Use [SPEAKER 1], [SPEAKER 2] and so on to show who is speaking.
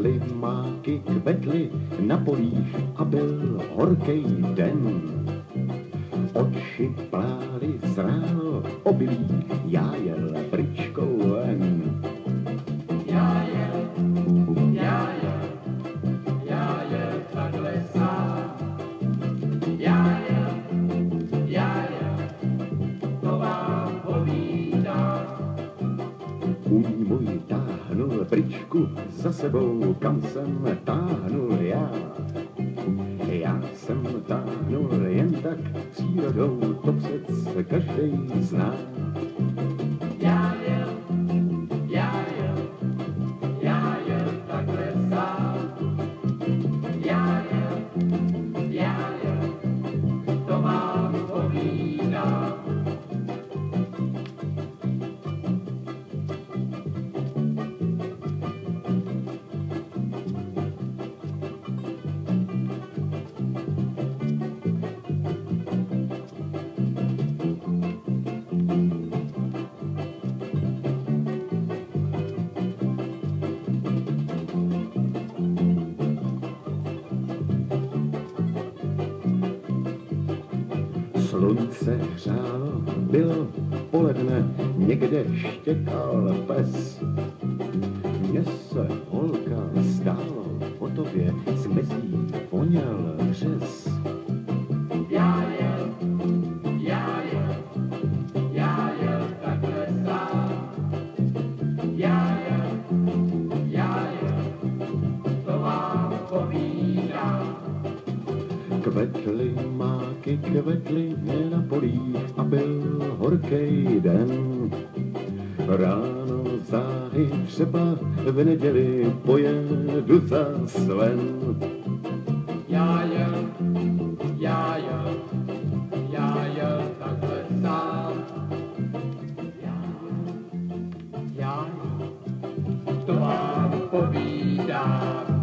[SPEAKER 1] Kvetly máky, kvetly na polích a byl horkej den. Oči plály z ráno obilí, já jel pryčkou ven.
[SPEAKER 2] Já jel takhle sám. Já jel, to vám povídám.
[SPEAKER 1] Kůň můj táhnul pryčku za sebou, kam jsem táhnul já. Já jsem táhnul jen tak přírodou, to přece každej zná.
[SPEAKER 2] Já jel takhle sám. Já jel, to vám povídám.
[SPEAKER 1] Slunce hřálo, bylo poledne, někde štěkal pes. Mně se holka zdálo, po tobě z mezí voněl řez.
[SPEAKER 2] Já jel takhle sám. Já jel, to vám povídám.
[SPEAKER 1] Kvetly máky, kvetly na polích a byl horkej den. Ráno záhy třeba v neděli pojedu zas ven.
[SPEAKER 2] Já jel takhle sám. Já jel, to vám povídám.